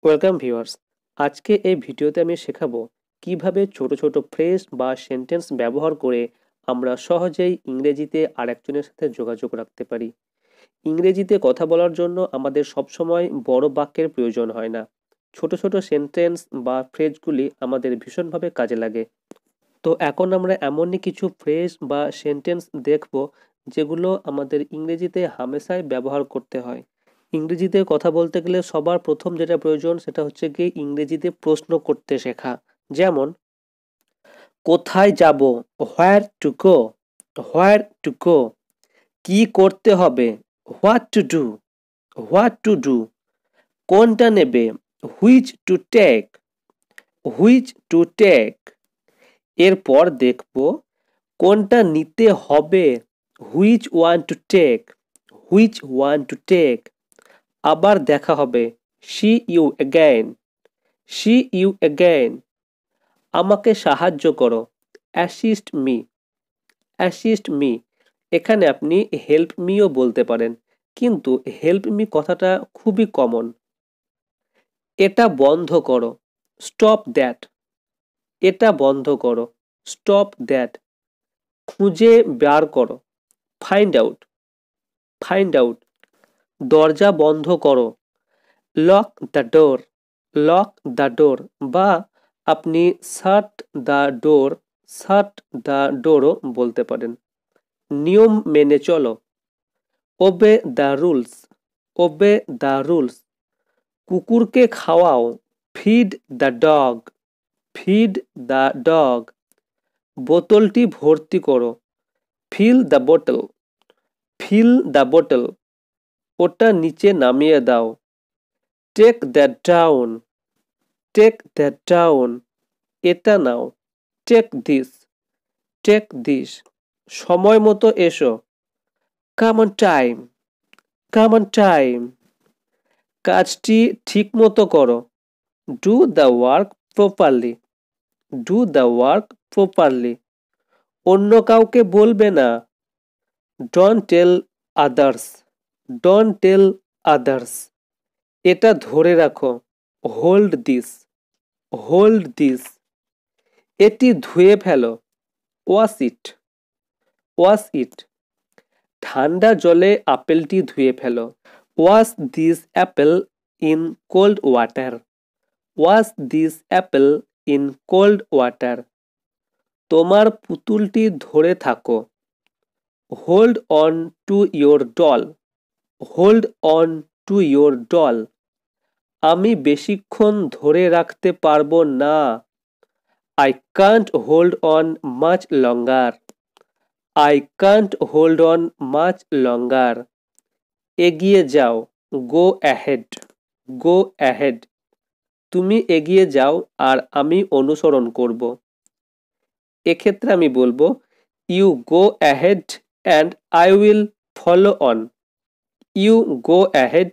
Welcome viewers. আজকে এই ভিডিওতে আমি শেখাবো কিভাবে ছোট ছোট ফ্রেজ বা সেন্টেন্স ব্যবহার করে আমরা সহজেই ইংরেজিতে আরেকজনের সাথে যোগাযোগ রাখতে পারি। ইংরেজিতে কথা বলার জন্য আমাদের সবসময় বড় বাক্যের প্রয়োজন হয় না। ছোট ছোট সেন্টেন্স বা ফ্রেজগুলি আমাদের ভীষণভাবে কাজে লাগে। তো এখন আমরা এমনই কিছু ফ্রেজ বা সেন্টেন্স দেখব যেগুলো আমাদের ইংরেজিতে হামেশাই ব্যবহার করতে হয়। ইংরেজিতে কথা বলতে গেলে সবার প্রথম যেটা প্রয়োজন সেটা হচ্ছে কি ইংরেজিতে প্রশ্ন করতে শেখা। যেমন কোথায় যাব, হোয়ার to go, where to go. কি করতে হবে, what to do, what to do. কোনটা নেবে, which to take, which to take. এরপর দেখব কোনটা নিতে হবে, which one to take, which one to take. আবার দেখা হবে, see you again, see you again. আমাকে সাহায্য করো, অ্যাসিস্ট মি, অ্যাসিস্ট মি। এখানে আপনি হেল্প মিও বলতে পারেন, কিন্তু হেল্প মি কথাটা খুবই কমন। এটা বন্ধ করো, স্টপ দ্যাট, এটা বন্ধ করো, স্টপ দ্যাট। খুঁজে বার করো, ফাইন্ড আউট, ফাইন্ড আউট। দরজা বন্ধ করো, lock the door, lock the door. বা আপনি শাট দ্য ডোর, শাট দ্য ডোরও বলতে পারেন। নিয়ম মেনে চলো, obey the rules, obey the rules. কুকুরকে খাওয়াও, feed the dog, feed the dog. বোতলটি ভর্তি করো, ফিল দ্য বোতল, ফিল দ্য বোতল। ওটা নিচে নামিয়ে দাও, take that down, take that down. এটা নাও, টেক দিস, টেক দিস। সময় মতো এসো, come on time, come on time. কাজটি ঠিক মতো করো, do the work properly, do the work properly. অন্য কাউকে বলবে না, don't tell others, don't tell others. এটা ধরে রাখো, হোল্ড দিস, হোল্ড দিস। এটি ধুয়ে ফেলো, ওয়াশ ইট, ওয়াশ ইট। ঠান্ডা জলে আপেলটি ধুয়ে ফেলো, wash this apple in cold water, wash this apple in cold water. তোমার পুতুলটি ধরে থাকো, hold on to your doll, hold on to your doll. আমি বেশিক্ষণ ধরে রাখতে পারবো না, I can't hold on much longer, I can't hold on much longer. এগিয়ে যাও, গো অ্যাহেড, গো অ্যাহেড। তুমি এগিয়ে যাও আর আমি অনুসরণ করব। এক্ষেত্রে আমি বলবো you go ahead and I will follow on, you go ahead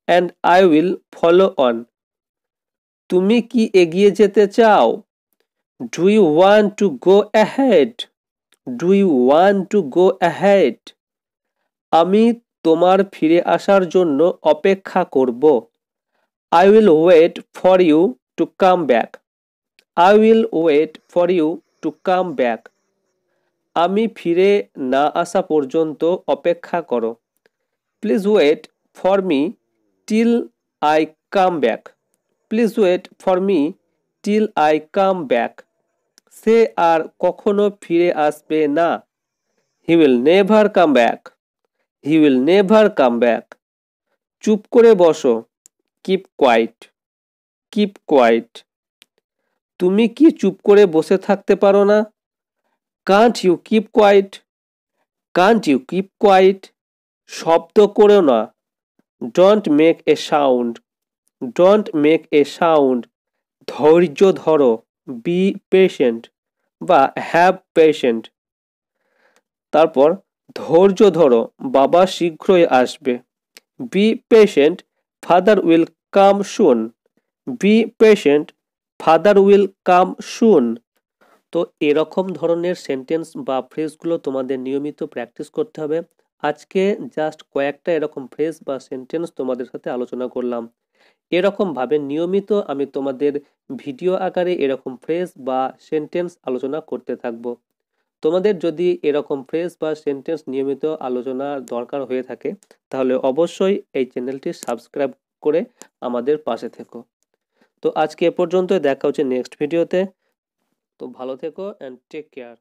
and I will follow on. তুমি কি এগিয়ে যেতে চাও, do you want to go ahead, do you want to go ahead. আমি তোমার ফিরে আসার জন্য অপেক্ষা করব, I will wait for you to come back, I will wait for you to come back. আমি ফিরে না আসা পর্যন্ত অপেক্ষা করো, please wait for me till I come back, please wait for me till I come back. সে আর কখনো ফিরে আসবে না, he will never come back, he will never come back. চুপ করে বসো, কিপ কোয়াইট, কিপ কোয়াইট। তুমি কি চুপ করে বসে থাকতে পারো না, can't you keep quiet, can't you keep quiet. শব্দ করো না, don't make a sound, don't make a sound. ধৈর্য ধরো, বি পেশেন্ট বা হ্যাভ পেশেন্ট। তারপর ধৈর্য ধরো, বাবা শীঘ্রই আসবে, be patient, father will come soon, be patient, father will come soon. তো এরকম ধরনের সেন্টেন্স বা ফ্রেজগুলো তোমাদের নিয়মিত প্র্যাকটিস করতে হবে। আজকে জাস্ট কয়েকটা এরকম ফ্রেজ বা সেন্টেন্স তোমাদের সাথে আলোচনা করলাম। এরকমভাবে নিয়মিত আমি তোমাদের ভিডিও আকারে এরকম ফ্রেজ বা সেন্টেন্স আলোচনা করতে থাকব। তোমাদের যদি এরকম ফ্রেজ বা সেন্টেন্স নিয়মিত আলোচনার দরকার হয়ে থাকে তাহলে অবশ্যই এই চ্যানেলটি সাবস্ক্রাইব করে আমাদের পাশে থেকো। তো আজকে এ পর্যন্ত, দেখা হচ্ছে নেক্সট ভিডিওতে। তো ভালো থেকো অ্যান্ড টেক কেয়ার।